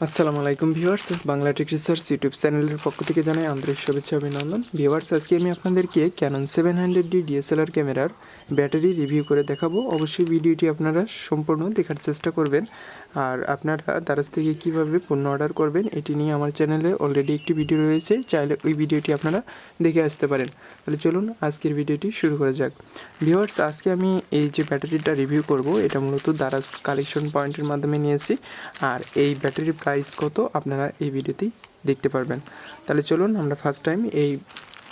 আসসালামু আলাইকুম viewers, Bangla tech research YouTube চ্যানেলের পক্ষ থেকে জানাই আন্তরিক শুভেচ্ছা অভিনন্দন। ভিউয়ার্স, আজকে আমি আপনাদেরকে ক্যানন 700D ডিএসএলআর ক্যামেরার ব্যাটারি রিভিউ করে দেখাবো। অবশ্যই ভিডিওটি আপনারা সম্পূর্ণ দেখার চেষ্টা করবেন। আর আপনারা দারাজ থেকে কীভাবে পণ্য অর্ডার করবেন এটি নিয়ে আমার চ্যানেলে অলরেডি একটি ভিডিও রয়েছে, চাইলে ওই ভিডিওটি আপনারা দেখে আসতে পারেন। তাহলে চলুন আজকের ভিডিওটি শুরু করা যাক। ভিউয়ার্স, আজকে আমি এই যে ব্যাটারিটা রিভিউ করব এটা মূলত দারাজ কালেকশন পয়েন্টের মাধ্যমে নিয়েছি। আর এই ব্যাটারির প্রাইস কত আপনারা এই ভিডিওতেই দেখতে পারবেন। তাহলে চলুন আমরা ফার্স্ট টাইম এই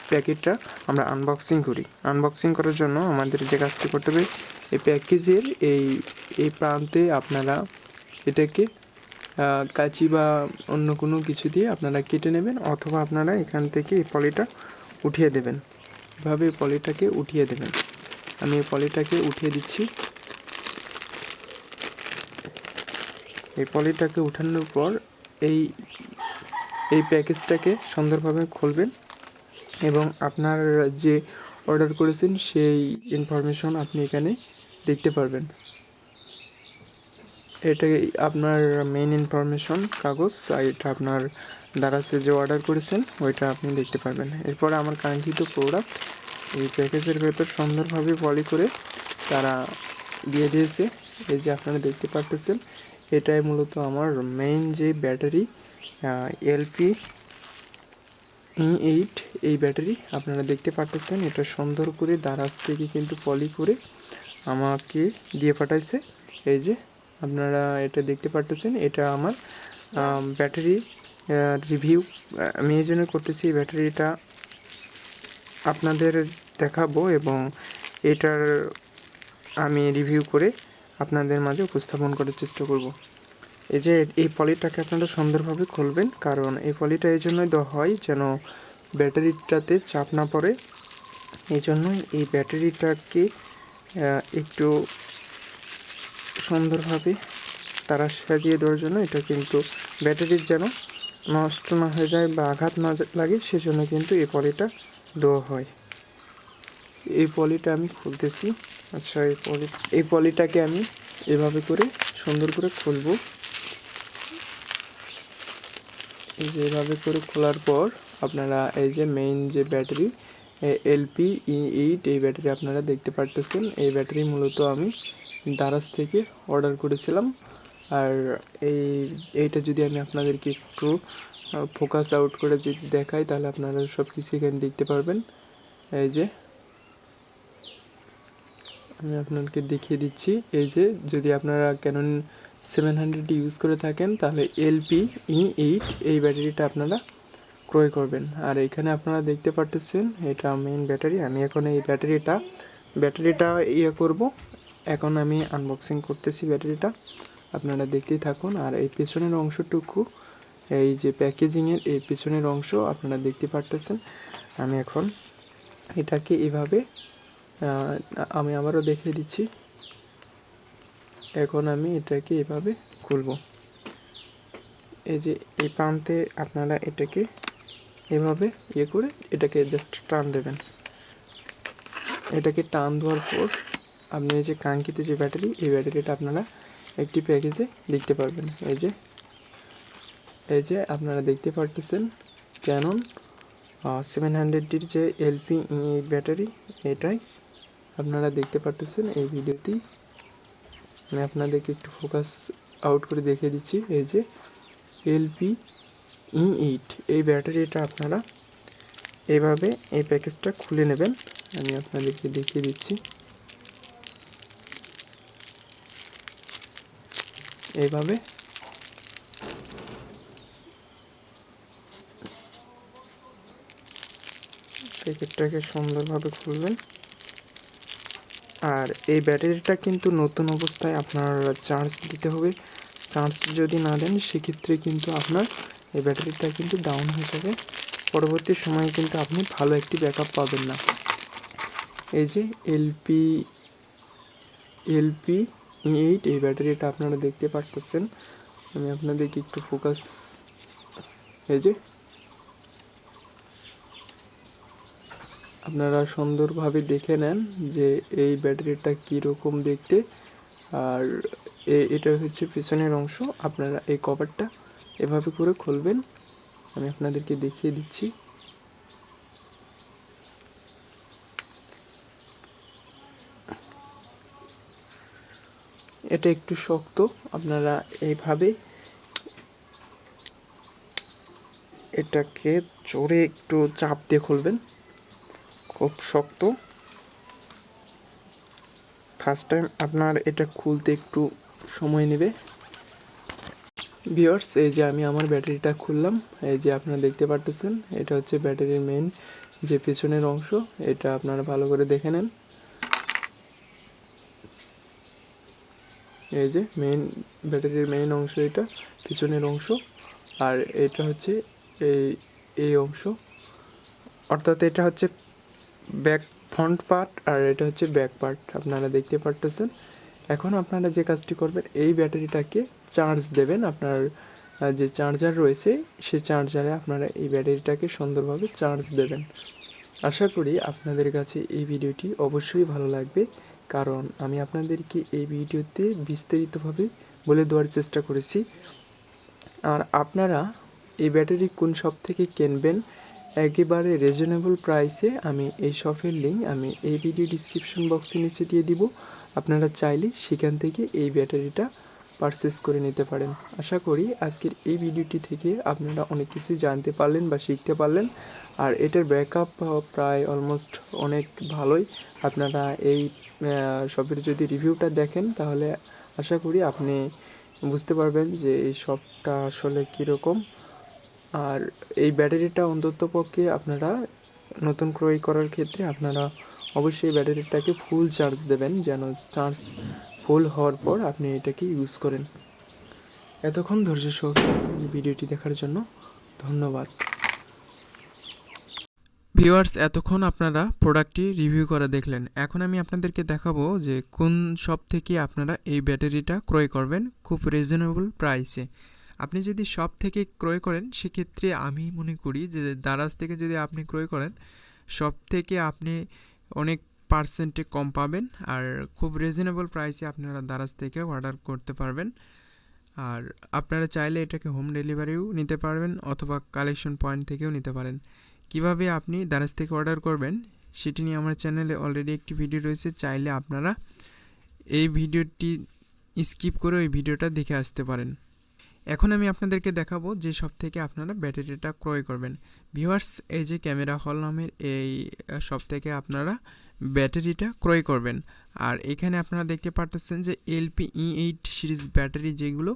প্যাকেটটা আমরা আনবক্সিং করি। আনবক্সিং করার জন্য আমাদের যে কাজটি করতে হবে, এই প্যাকেজের এই প্রান্তে আপনারা এটাকে কাঁচি বা অন্য কোনো কিছু দিয়ে আপনারা কেটে নেবেন, অথবা আপনারা এখান থেকে এই পলিটা উঠিয়ে দেবেন। এভাবে পলিটাকে উঠিয়ে দেবেন। আমি এই পলিটাকে উঠিয়ে দিচ্ছি। এই পলিটাকে উঠানোর পর এই প্যাকেজটাকে সুন্দরভাবে খুলবেন এবং আপনার যে অর্ডার করেছেন সেই ইনফরমেশন আপনি এখানে দেখতে পারবেন। এটাই আপনার মেইন ইনফরমেশন কাগজ, আর এটা আপনার দারাজে যে অর্ডার করেছেন ওইটা আপনি দেখতে পারবেন। এরপর আমার কাঙ্ক্ষিত প্রোডাক্ট এই প্যাকেজের ভেতর সুন্দরভাবে পলি করে তারা দিয়ে দিয়েছে। এই যে আপনারা দেখতে পারতেছেন, এটাই মূলত আমার মেইন যে ব্যাটারি lp-e8 এই ব্যাটারি আপনারা দেখতে পারতেছেন। এটা সুন্দর করে দারাজ থেকে কিন্তু পলি করে আমাকে দিয়ে পাঠাইছে। এই যে আপনারা এটা দেখতে পারতেছেন, এটা আমার ব্যাটারি রিভিউ আমি এই জন্য করতেছি। এই ব্যাটারিটা আপনাদের দেখাবো এবং এটার আমি রিভিউ করে আপনাদের মাঝে উপস্থাপন করার চেষ্টা করব। এই যে এই পলিটাকে আপনারা সুন্দরভাবে খুলবেন, কারণ এই পলিটা এই জন্যই দেওয়া হয় যেন ব্যাটারিটাতে চাপ না পড়ে। এই জন্যই এই ব্যাটারিটাকে একটু সুন্দরভাবে তারা সাজিয়ে দেওয়ার জন্য, এটা কিন্তু ব্যাটারির যেন নষ্ট না হয়ে যায় বা আঘাত না লাগে সেজন্য কিন্তু এই পলিটা দেওয়া হয়। এই পলিটা আমি খুলতেছি। আচ্ছা, এই পলিটাকে আমি এভাবে করে সুন্দর করে খুলব। এই যে এভাবে করে খোলার পর আপনারা এই যে মেইন যে ব্যাটারি lp-e8 এই ব্যাটারি আপনারা দেখতে পারতেছেন। এই ব্যাটারি মূলত আমি দারাজ থেকে অর্ডার করেছিলাম। আর এইটা যদি আমি আপনাদেরকে একটু ফোকাস আউট করে যদি দেখাই তাহলে আপনারা সব কিছু এখানে দেখতে পারবেন। এই যে আমি আপনাদেরকে দেখিয়ে দিচ্ছি। এই যে যদি আপনারা ক্যানন 700 ইউজ করে থাকেন তাহলে lp-e8 এই ব্যাটারিটা আপনারা ক্রয় করবেন। আর এখানে আপনারা দেখতে পারতেছেন এটা মেইন ব্যাটারি। আমি এখন এই ব্যাটারিটা করব। এখন আমি আনবক্সিং করতেছি ব্যাটারিটা, আপনারা দেখতেই থাকুন। আর এই পেছনের অংশটুকু, এই যে প্যাকেজিংয়ের এই পেছনের অংশ আপনারা দেখতে পারতেছেন। আমি এখন এটাকে এভাবে আমি আবারও দেখিয়ে দিচ্ছি। এখন আমি এটাকে এভাবে খুলব। এই যে এই প্রান্তে আপনারা এটাকে এভাবে করে এটাকে জাস্ট টান দেবেন। এটাকে টান দেওয়ার পর আপনি এই যে কাঙ্ক্ষিত যে ব্যাটারি, এই ব্যাটারিটা আপনারা একটি প্যাকেজে দেখতে পারবেন। এই যে আপনারা দেখতে পারতেছেন ক্যানন 700ডির যে lp-e8 ব্যাটারি, এটাই আপনারা দেখতে পারতেছেন এই ভিডিওতেই। আমি আপনাদেরকে একটু ফোকাস আউট করে দেখিয়ে দিচ্ছি। এই যে lp-e8 এই ব্যাটারিটা আপনারা এইভাবে এই প্যাকেজটা খুলে নেবেন। আমি আপনাদেরকে দেখিয়ে দিচ্ছি। এইভাবে প্যাকেটটাকে সুন্দরভাবে খুলবেন। আর এই ব্যাটারিটা কিন্তু নতুন অবস্থায় আপনার চার্জ দিতে হবে। চার্জ যদি না দেন সেক্ষেত্রে কিন্তু আপনার এই ব্যাটারিটা কিন্তু ডাউন হয়ে যাবে। পরবর্তী সময়ে কিন্তু আপনি ভালো একটি ব্যাকআপ পাবেন না। এই যে lp-e8 এই ব্যাটারিটা আপনারা দেখতে পারতেছেন। আমি আপনাদেরকে একটু ফোকাস, এই যে আপনারা সুন্দরভাবে দেখে নেন যে এই ব্যাটারিটা কীরকম দেখতে। আর এটা হচ্ছে পিছনের অংশ। আপনারা এই কভারটা এভাবে করে খুলবেন। আমি আপনাদেরকে দেখিয়ে দিচ্ছি। এটা একটু শক্ত, আপনারা এইভাবে এটাকে জোরে একটু চাপ দিয়ে খুলবেন। খুব শক্ত, ফার্স্ট টাইম আপনার এটা খুলতে একটু সময় নেবে। ভিউয়ার্স, এই যে আমি আমার ব্যাটারিটা খুললাম। এই যে আপনারা দেখতে পারতেছেন, এটা হচ্ছে ব্যাটারির মেইন যে পেছনের অংশ। এটা আপনারা ভালো করে দেখে নেন। এই যে ব্যাটারির মেইন অংশ, এটা পিছনের অংশ, আর এটা হচ্ছে এই অংশ, অর্থাৎ এটা হচ্ছে ব্যাক ফ্রন্ট পার্ট আর এটা হচ্ছে ব্যাক পার্ট, আপনারা দেখতে পারতেছেন। এখন আপনারা যে কাজটি করবেন, এই ব্যাটারিটাকে চার্জ দেবেন। আপনার যে চার্জার রয়েছে সেই চার্জারে আপনারা এই ব্যাটারিটাকে সুন্দরভাবে চার্জ দেবেন। আশা করি আপনাদের কাছে এই ভিডিওটি অবশ্যই ভালো লাগবে, কারণ আমি আপনাদেরকে এই ভিডিওতে বিস্তারিতভাবে বলে দেওয়ার চেষ্টা করেছি। আর আপনারা এই ব্যাটারি কোন শপ থেকে কিনবেন একেবারে রিজনেবল প্রাইসে, আমি এই শপের লিঙ্ক আমি এই ভিডিও ডিসক্রিপশন বক্সের নিচে দিয়ে দিব। আপনারা চাইলে সেখান থেকে এই ব্যাটারিটা পারচেস করে নিতে পারেন। আশা করি আজকের এই ভিডিওটি থেকে আপনারা অনেক কিছু জানতে পারলেন বা শিখতে পারলেন। আর এটার ব্যাকআপ প্রায় অলমোস্ট অনেক ভালোই। আপনারা এই শপের যদি রিভিউটা দেখেন তাহলে আশা করি আপনি বুঝতে পারবেন যে এই শপটা আসলে কীরকম। আর এই ব্যাটারিটা অন্ততপক্ষে আপনারা নতুন ক্রয় করার ক্ষেত্রে আপনারা অবশ্যই ব্যাটারিটাকে ফুল চার্জ দেবেন, যেন চার্জ ফুল হওয়ার পর আপনি এটাকে ইউজ করেন। এতক্ষণ ধৈর্য সহকারে ভিডিওটি দেখার জন্য ধন্যবাদ। ভিউয়ার্স, এতক্ষণ আপনারা প্রোডাক্টটি রিভিউ করে দেখলেন। এখন আমি আপনাদেরকে দেখাবো যে কোন শপ থেকে আপনারা এই ব্যাটারিটা ক্রয় করবেন খুব রিজনেবল প্রাইসে। আপনি যদি শপ থেকে ক্রয় করেন সেক্ষেত্রে আমি মনে করি যে দারাজ থেকে যদি আপনি ক্রয় করেন, শপ থেকে আপনি অনেক পার্সেন্টে কম পাবেন, আর খুব রিজনেবল প্রাইসে আপনারা দারাজ থেকে অর্ডার করতে পারবেন। আর আপনারা চাইলে এটাকে হোম ডেলিভারিও নিতে পারবেন অথবা কালেকশন পয়েন্ট থেকেও নিতে পারেন। কিভাবে আপনি দারাজ থেকে অর্ডার করবেন সেটি নিয়ে আমার চ্যানেলে অলরেডি একটি ভিডিও রয়েছে, চাইলে আপনারা এই ভিডিওটি স্কিপ করে ওই ভিডিওটা দেখে আসতে পারেন। এখন আমি আপনাদেরকে দেখাবো যে শপ থেকে আপনারা ব্যাটারিটা ক্রয় করবেন। ভিউয়ার্স, এই যে ক্যামেরা হল নামের এই শপ থেকে আপনারা ব্যাটারিটা ক্রয় করবেন। আর এখানে আপনারা দেখতে পারতেছেন যে lp-e8 সিরিজ ব্যাটারি যেগুলো,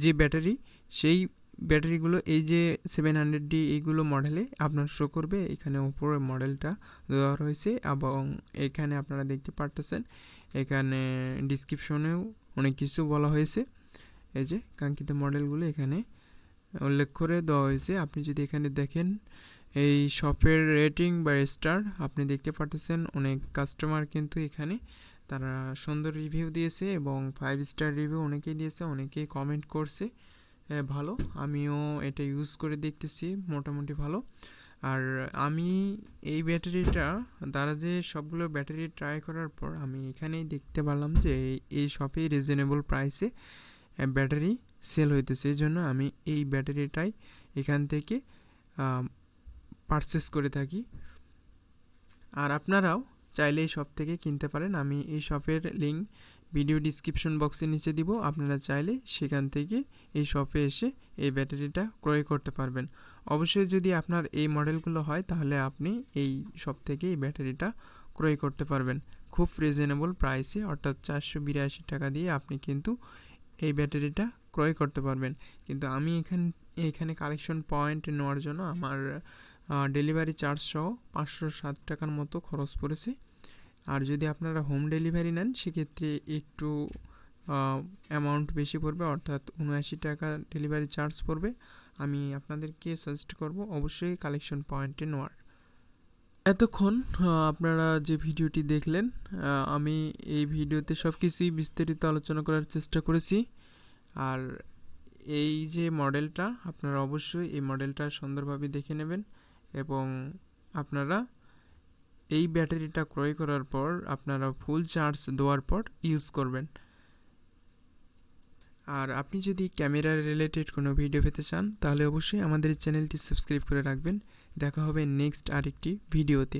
যে ব্যাটারি, সেই ব্যাটারিগুলো এই যে 700D এইগুলো মডেলে আপনার শো করবে। এখানে উপরে মডেলটা দেওয়া রয়েছে এবং এখানে আপনারা দেখতে পারতেছেন এখানে ডিসক্রিপশনেও অনেক কিছু বলা হয়েছে। এই যে কাঙ্ক্ষিত মডেলগুলো এখানে উল্লেখ করে দেওয়া হয়েছে। আপনি যদি এখানে দেখেন এই শপের রেটিং বা স্টার, আপনি দেখতে পারতেছেন অনেক কাস্টমার কিন্তু এখানে তারা সুন্দর রিভিউ দিয়েছে এবং 5 স্টার রিভিউ অনেকেই দিয়েছে, অনেকেই কমেন্ট করছে ভালো। আমিও এটা ইউজ করে দেখতেছি, মোটামুটি ভালো। আর আমি এই ব্যাটারিটা দারাজে সবগুলো ব্যাটারি ট্রাই করার পর আমি এখানেই দেখতে পারলাম যে এই শপে রিজনেবল প্রাইসে ব্যাটারি সেল হইতেছে। এই জন্য আমি এই ব্যাটারিটাই এখান থেকে পারচেস করে থাকি। আর আপনারাও চাইলে এই শপ থেকে কিনতে পারেন। আমি এই শপের লিঙ্ক ভিডিও ডিসক্রিপশন বক্সের নিচে দিব। আপনারা চাইলে সেখান থেকে এই শপে এসে এই ব্যাটারিটা ক্রয় করতে পারবেন। অবশ্যই যদি আপনার এই মডেলগুলো হয় তাহলে আপনি এই শপ থেকে এই ব্যাটারিটা ক্রয় করতে পারবেন খুব রিজনেবল প্রাইসে, অর্থাৎ 482 টাকা দিয়ে আপনি কিন্তু এই ব্যাটারিটা ক্রয় করতে পারবেন। কিন্তু আমি এখানে কালেকশন পয়েন্ট নেওয়ার জন্য আমার ডেলিভারি চার্জ সহ 507 টাকার মতো খরচ পড়েছে। আর যদি আপনারা হোম ডেলিভারি নেন সেক্ষেত্রে একটু অ্যামাউন্ট বেশি পড়বে, অর্থাৎ 79 টাকা ডেলিভারি চার্জ পড়বে। আমি আপনাদেরকে সাজেস্ট করব অবশ্যই কালেকশন পয়েন্টে নেওয়ার। এতক্ষণ আপনারা যে ভিডিওটি দেখলেন, আমি এই ভিডিওতে সব কিছুই বিস্তারিত আলোচনা করার চেষ্টা করেছি। আর এই যে মডেলটা, আপনারা অবশ্যই এই মডেলটা সুন্দরভাবে দেখে নেবেন এবং আপনারা এই ব্যাটারিটা ক্রয় করার পর আপনারা ফুল চার্জ দেওয়ার পর ইউজ করবেন। আর আপনি যদি ক্যামেরা রিলেটেড কোনো ভিডিও পেতে চান তাহলে অবশ্যই আমাদের চ্যানেলটি সাবস্ক্রাইব করে রাখবেন। দেখা হবে নেক্সট আরেকটি ভিডিওতে।